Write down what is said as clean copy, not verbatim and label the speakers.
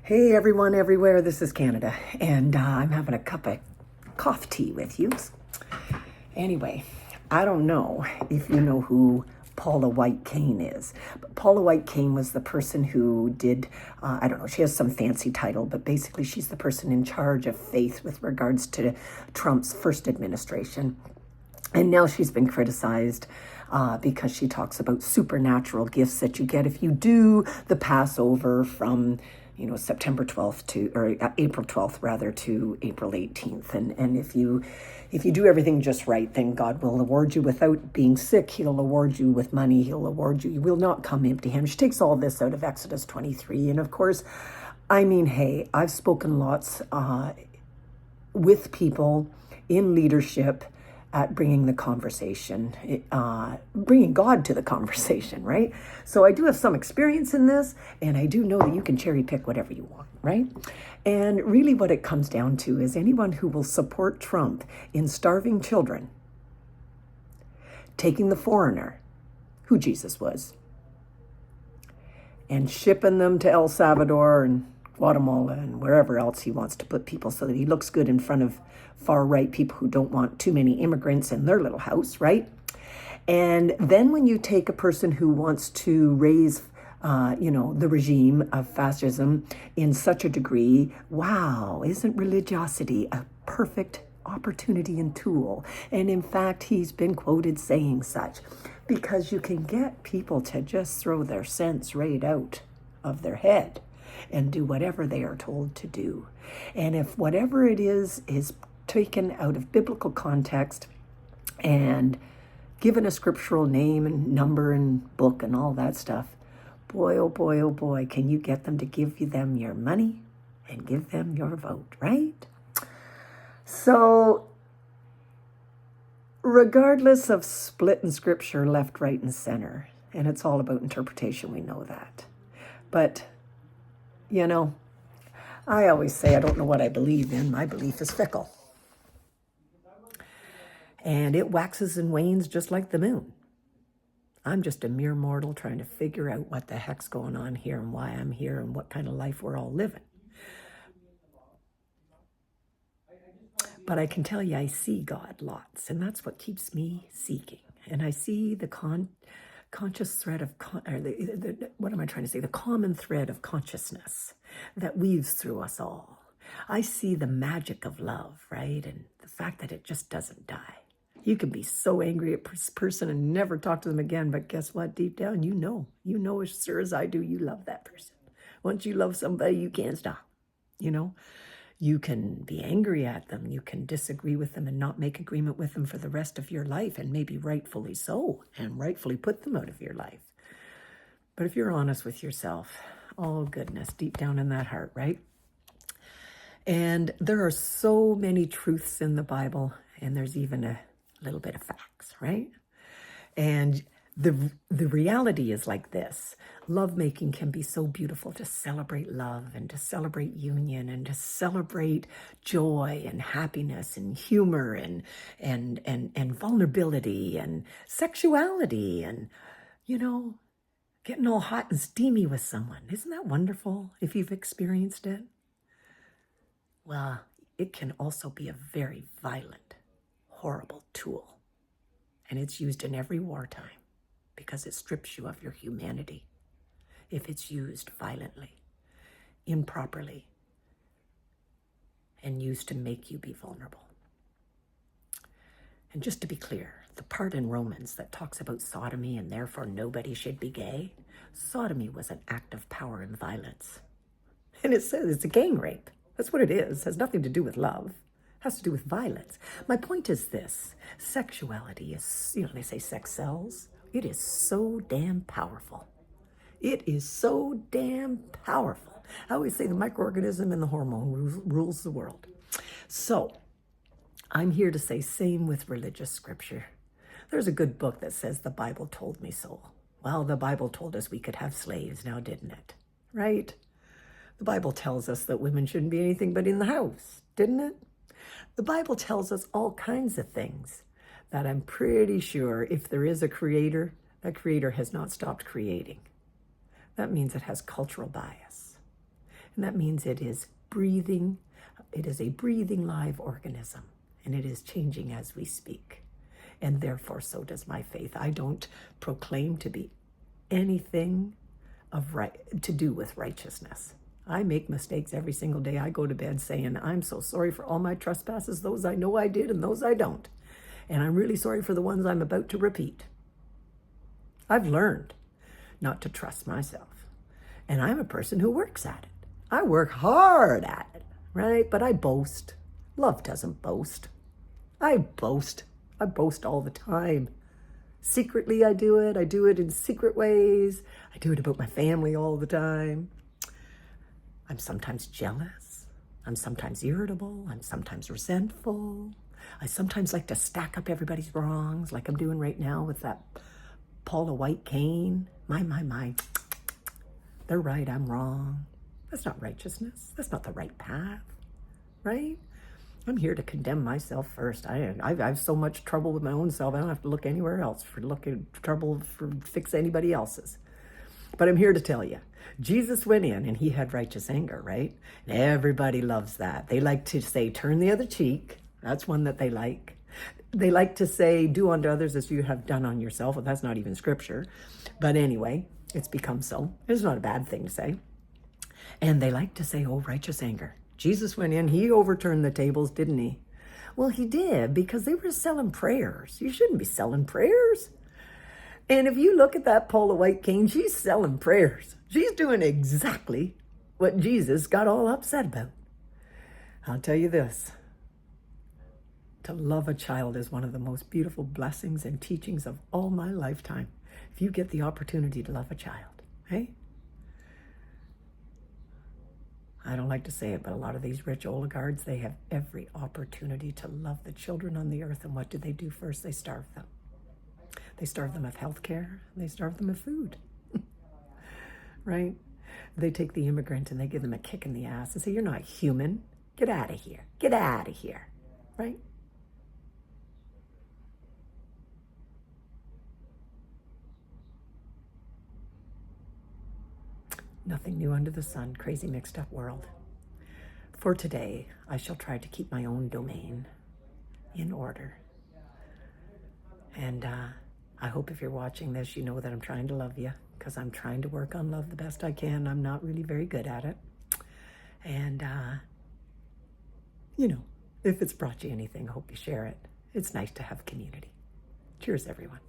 Speaker 1: Hey everyone everywhere, this is Canada, and I'm having a cup of cough tea with you. Anyway, I don't know if you know who Paula White Cain is, but Paula White Cain was the person who did, I don't know, she has some fancy title, but basically she's the person in charge of faith with regards to Trump's first administration. And now she's been criticized because she talks about supernatural gifts that you get if you do the Passover from, September 12th or April 12th rather, to April 18th. And if you do everything just right, then God will award you without being sick. He'll award you with money. He'll award you. You will not come empty-handed. She takes all this out of Exodus 23. And of course, hey, I've spoken lots with people in leadership at bringing the conversation, bringing God to the conversation, right? So I do have some experience in this, and I do know that you can cherry pick whatever you want, right? And really what it comes down to is anyone who will support Trump in starving children, taking the foreigner, who Jesus was, and shipping them to El Salvador and Guatemala and wherever else he wants to put people so that he looks good in front of far-right people who don't want too many immigrants in their little house, right? And then when you take a person who wants to raise, the regime of fascism in such a degree, wow, isn't religiosity a perfect opportunity and tool? And in fact, he's been quoted saying such, because you can get people to just throw their sense right out of their head and do whatever they are told to do. And if whatever it is taken out of biblical context and given a scriptural name and number and book and all that stuff, boy, oh boy, oh boy, can you get them to give them your money and give them your vote, right? So regardless of splitting scripture left, right, and center, and it's all about interpretation, we know that. But I always say I don't know what I believe in. My belief is fickle. And it waxes and wanes just like the moon. I'm just a mere mortal trying to figure out what the heck's going on here and why I'm here and what kind of life we're all living. But I can tell you I see God lots, and that's what keeps me seeking. And I see the conscious thread of, the common thread of consciousness that weaves through us all. I see the magic of love, right? And the fact that it just doesn't die. You can be so angry at this person and never talk to them again, but guess what? Deep down, you know as sure as I do, you love that person. Once you love somebody, you can't stop, You can be angry at them. You can disagree with them and not make agreement with them for the rest of your life, and maybe rightfully so, and rightfully put them out of your life. But if you're honest with yourself, oh goodness, deep down in that heart, right? And there are so many truths in the Bible, and there's even a little bit of facts, right? And the reality is like this. Lovemaking can be so beautiful, to celebrate love and to celebrate union and to celebrate joy and happiness and humor and vulnerability and sexuality and, getting all hot and steamy with someone. Isn't that wonderful if you've experienced it? Well, it can also be a very violent, horrible tool. And it's used in every wartime because it strips you of your humanity if it's used violently, improperly, and used to make you be vulnerable. And just to be clear, the part in Romans that talks about sodomy and therefore nobody should be gay, sodomy was an act of power and violence. And it says it's a gang rape. That's what it is. It has nothing to do with love. It has to do with violence. My point is this. Sexuality is, they say sex sells. It is so damn powerful. It is so damn powerful. I always say the microorganism and the hormone rules the world. So I'm here to say same with religious scripture. There's a good book that says the Bible told me so. Well, the Bible told us we could have slaves now, didn't it? Right? The Bible tells us that women shouldn't be anything but in the house, didn't it? The Bible tells us all kinds of things that I'm pretty sure if there is a creator, that creator has not stopped creating. That means it has cultural bias. And that means it is breathing. It is a breathing live organism, and it is changing as we speak. And therefore, so does my faith. I don't proclaim to be anything of right to do with righteousness. I make mistakes every single day. I go to bed saying, I'm so sorry for all my trespasses, those I know I did and those I don't. And I'm really sorry for the ones I'm about to repeat. I've learned not to trust myself. And I'm a person who works at it. I work hard at it, right? But I boast. Love doesn't boast. I boast. I boast all the time. Secretly, I do it. I do it in secret ways. I do it about my family all the time. I'm sometimes jealous. I'm sometimes irritable. I'm sometimes resentful. I sometimes like to stack up everybody's wrongs, like I'm doing right now with that Paula White cane. My. They're right, I'm wrong. That's not righteousness. That's not the right path, right? I'm here to condemn myself first. I have so much trouble with my own self. I don't have to look anywhere else for fix anybody else's. But I'm here to tell you, Jesus went in and he had righteous anger, right? And everybody loves that. They like to say, turn the other cheek. That's one that they like. They like to say, do unto others as you have done on yourself. Well, that's not even scripture. But anyway, it's become so. It's not a bad thing to say. And they like to say, oh, righteous anger. Jesus went in, he overturned the tables, didn't he? Well, he did, because they were selling prayers. You shouldn't be selling prayers. And if you look at that Paula White cane, she's selling prayers. She's doing exactly what Jesus got all upset about. I'll tell you this. To love a child is one of the most beautiful blessings and teachings of all my lifetime. If you get the opportunity to love a child, hey? I don't like to say it, but a lot of these rich oligarchs, they have every opportunity to love the children on the earth. And what do they do first? They starve them. They starve them of health care. They starve them of food, right? They take the immigrant and they give them a kick in the ass and say, you're not human. Get out of here. Get out of here, right? Nothing new under the sun, crazy mixed up world. For today, I shall try to keep my own domain in order. And I hope if you're watching this, you know that I'm trying to love you, because I'm trying to work on love the best I can. I'm not really very good at it. And, if it's brought you anything, I hope you share it. It's nice to have community. Cheers, everyone.